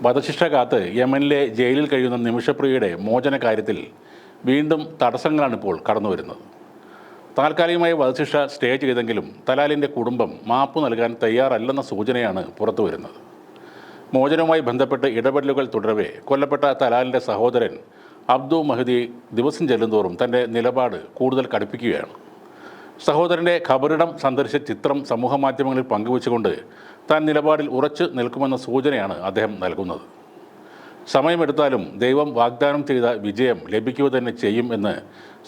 വധശിക്ഷ കാത്ത് യമനിലെ ജയിലിൽ കഴിയുന്ന നിമിഷപ്രിയയുടെ മോചന കാര്യത്തിൽ വീണ്ടും തടസ്സങ്ങളാണ് ഇപ്പോൾ കടന്നുവരുന്നത്. താൽക്കാലികമായി വധശിക്ഷ സ്റ്റേ ചെയ്തെങ്കിലും തലാലിൻ്റെ കുടുംബം മാപ്പ് നൽകാൻ തയ്യാറല്ലെന്ന സൂചനയാണ് പുറത്തുവരുന്നത്. മോചനവുമായി ബന്ധപ്പെട്ട് ഇടപെടലുകൾ തുടരവേ കൊല്ലപ്പെട്ട തലാലിൻ്റെ സഹോദരൻ അബ്ദു മഹദി ദിവസം ചെല്ലുന്തോറും തൻ്റെ നിലപാട് കൂടുതൽ കടുപ്പിക്കുകയാണ്. സഹോദരൻ്റെ ഖബറിടം സന്ദർശിച്ച ചിത്രം സമൂഹമാധ്യമങ്ങളിൽ പങ്കുവച്ചുകൊണ്ട് താൻ നിലപാടിൽ ഉറച്ചു നിൽക്കുമെന്ന സൂചനയാണ് അദ്ദേഹം നൽകുന്നത്. സമയമെടുത്താലും ദൈവം വാഗ്ദാനം ചെയ്ത വിജയം ലഭിക്കുക തന്നെ ചെയ്യും എന്ന്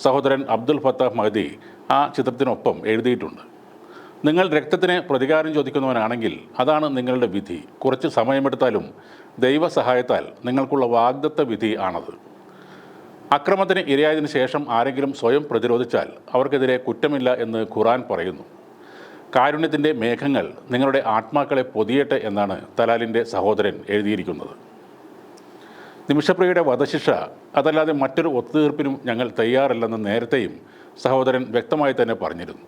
സഹോദരൻ അബ്ദുൽ ഫത്താഹ് മഹദി ആ ചിത്രത്തിനൊപ്പം എഴുതിയിട്ടുണ്ട്. നിങ്ങൾ രക്തത്തിന് പ്രതികാരം ചോദിക്കുന്നവനാണെങ്കിൽ അതാണ് നിങ്ങളുടെ വിധി. കുറച്ച് സമയമെടുത്താലും ദൈവസഹായത്താൽ നിങ്ങൾക്കുള്ള വാഗ്ദത്ത വിധി ആണത്. അക്രമത്തിന് ഇരയായതിനു ശേഷം ആരെങ്കിലും സ്വയം പ്രതിരോധിച്ചാൽ അവർക്കെതിരെ കുറ്റമില്ല എന്ന് ഖുർആൻ പറയുന്നു. കാരുണ്യത്തിൻ്റെ മേഘങ്ങൾ നിങ്ങളുടെ ആത്മാക്കളെ പൊതിയട്ടെ എന്നാണ് തലാലിൻ്റെ സഹോദരൻ എഴുതിയിരിക്കുന്നത്. നിമിഷപ്രിയയുടെ വധശിക്ഷ അതല്ലാതെ മറ്റൊരു ഒത്തുതീർപ്പിനും ഞങ്ങൾ തയ്യാറല്ലെന്ന് നേരത്തെയും സഹോദരൻ വ്യക്തമായി തന്നെ പറഞ്ഞിരുന്നു.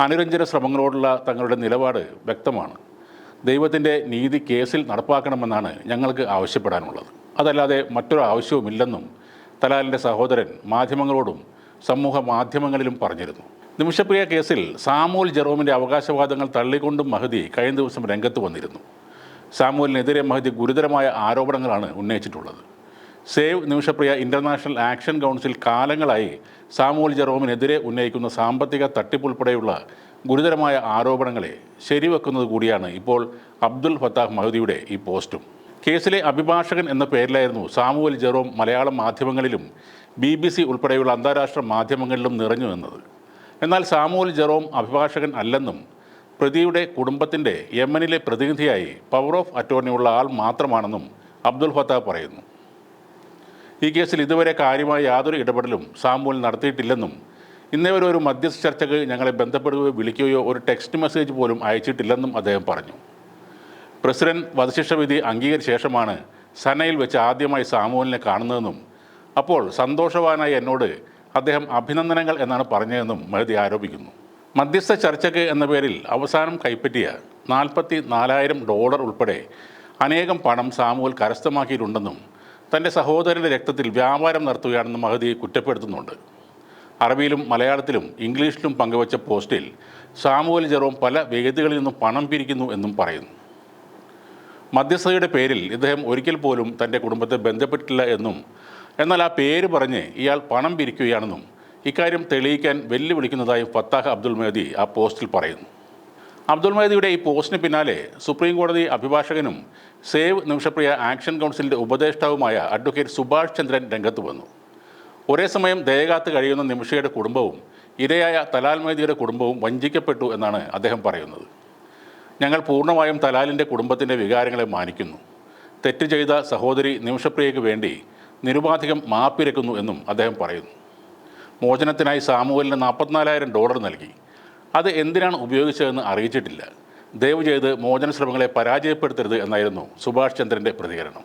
അനുരഞ്ജന ശ്രമങ്ങളോടുള്ള തങ്ങളുടെ നിലപാട് വ്യക്തമാണ്. ദൈവത്തിൻ്റെ നീതി കേസിൽ നടപ്പാക്കണമെന്നാണ് ഞങ്ങൾക്ക് ആവശ്യപ്പെടാനുള്ളത്. അതല്ലാതെ മറ്റൊരു ആവശ്യവുമില്ലെന്നും തലാലിൻ്റെ സഹോദരൻ മാധ്യമങ്ങളോടും സമൂഹ മാധ്യമങ്ങളിലും പറഞ്ഞിരുന്നു. നിമിഷപ്രിയ കേസിൽ സാമുവൽ ജെറോമിൻ്റെ അവകാശവാദങ്ങൾ തള്ളിക്കൊണ്ടും മഹദി കഴിഞ്ഞ ദിവസം രംഗത്ത് വന്നിരുന്നു. സാമുവലിനെതിരെ മഹദി ഗുരുതരമായ ആരോപണങ്ങളാണ് ഉന്നയിച്ചിട്ടുള്ളത്. Save Nimishapriya international action council കാലങ്ങളായി സാമുവൽ ജെറോമിനെതിരെ ഉന്നയിക്കുന്ന സാമ്പത്തിക തട്ടിപ്പുൾപ്പെടെയുള്ള ഗുരുതരമായ ആരോപണങ്ങളെ ശരിവെക്കുന്നത് കൂടിയാണ് ഇപ്പോൾ അബ്ദുൽ ഫത്താഹ് മഹദിയുടെ ഈ പോസ്റ്റും. കേസിലെ അഭിഭാഷകൻ എന്ന പേരിലായിരുന്നു സാമുവൽ ജെറോം മലയാളം മാധ്യമങ്ങളിലും BBC ഉൾപ്പെടെയുള്ള അന്താരാഷ്ട്ര മാധ്യമങ്ങളിലും നിറഞ്ഞു നിന്നത്. എന്നാൽ സാമുവൽ ജെറോം അഭിഭാഷകൻ അല്ലെന്നും പ്രതിയുടെ കുടുംബത്തിൻ്റെ യമനിലെ പ്രതിനിധിയായി പവർ ഓഫ് അറ്റോർണിയുള്ള ആൾ മാത്രമാണെന്നും അബ്ദുൽ ഫത്താഹ് പറയുന്നു. ഈ കേസിൽ ഇതുവരെ കാര്യമായ യാതൊരു ഇടപെടലും സാമുവൽ നടത്തിയിട്ടില്ലെന്നും ഇന്നേവരെ ഒരു മധ്യസ്ഥ ചർച്ചയ്ക്ക് ഞങ്ങളെ ബന്ധപ്പെടുകയോ വിളിക്കുകയോ ഒരു ടെക്സ്റ്റ് മെസ്സേജ് പോലും അയച്ചിട്ടില്ലെന്നും അദ്ദേഹം പറഞ്ഞു. പ്രസിഡന്റ് വധശിക്ഷ വിധി അംഗീകരിച്ച ശേഷമാണ് സനയിൽ വെച്ച് ആദ്യമായി സാമുവലിനെ കാണുന്നതെന്നും അപ്പോൾ സന്തോഷവാനായ എന്നോട് അദ്ദേഹം അഭിനന്ദനങ്ങൾ എന്നാണ് പറഞ്ഞതെന്നും മഹദി ആരോപിക്കുന്നു. മധ്യസ്ഥ ചർച്ചയ്ക്ക് എന്ന പേരിൽ അവസാനം കൈപ്പറ്റിയ $44,000 ഉൾപ്പെടെ അനേകം പണം സാമുവൽ കരസ്ഥമാക്കിയിട്ടുണ്ടെന്നും തൻ്റെ സഹോദരൻ്റെ രക്തത്തിൽ വ്യാപാരം നടത്തുകയാണെന്നും മഹദി കുറ്റപ്പെടുത്തുന്നുണ്ട്. അറബിയിലും മലയാളത്തിലും ഇംഗ്ലീഷിലും പങ്കുവച്ച പോസ്റ്റിൽ സാമുവൽ ജെറോം പല വേദികളിൽ നിന്നും പണം പിരിക്കുന്നു എന്നും പറയുന്നു. മധ്യസ്ഥതയുടെ പേരിൽ ഇദ്ദേഹം ഒരിക്കൽ പോലും തൻ്റെ കുടുംബത്തെ ബന്ധപ്പെട്ടിട്ടില്ല എന്നും എന്നാൽ ആ പേര് പറഞ്ഞ് ഇയാൾ പണം പിരിക്കുകയാണെന്നും ഇക്കാര്യം തെളിയിക്കാൻ വെല്ലുവിളിക്കുന്നതായും ഫത്താഹ് അബ്ദുൽ മഹദി ആ പോസ്റ്റിൽ പറയുന്നു. അബ്ദുൽ മഹദിയുടെ ഈ പോസ്റ്റിന് പിന്നാലെ സുപ്രീം കോടതി അഭിഭാഷകനും സേവ് നിമിഷപ്രിയ ആക്ഷൻ കൗൺസിലിൻ്റെ ഉപദേഷ്ടാവുമായ അഡ്വക്കേറ്റ് സുഭാഷ് ചന്ദ്രൻ രംഗത്ത് വന്നു. ഒരേ സമയം ദയകാത്ത് കഴിയുന്ന നിമിഷയുടെ കുടുംബവും ഇരയായ തലാൽ മഹദിയുടെ കുടുംബവും വഞ്ചിക്കപ്പെട്ടു എന്നാണ് അദ്ദേഹം പറയുന്നത്. ഞങ്ങൾ പൂർണ്ണമായും തലാലിൻ്റെ കുടുംബത്തിൻ്റെ വികാരങ്ങളെ മാനിക്കുന്നു. തെറ്റ് ചെയ്ത സഹോദരി നിമിഷപ്രിയയ്ക്ക് വേണ്ടി നിരുപാധികം മാപ്പിരക്കുന്നു എന്നും അദ്ദേഹം പറയുന്നു. മോചനത്തിനായി സാമുവലിന് $44,000 നൽകി. അത് എന്തിനാണ് ഉപയോഗിച്ചതെന്ന് അറിയിച്ചിട്ടില്ല. ദയവ് ചെയ്ത് മോചന ശ്രമങ്ങളെ പരാജയപ്പെടുത്തരുത് എന്നായിരുന്നു സുഭാഷ് ചന്ദ്രൻ്റെ പ്രതികരണം.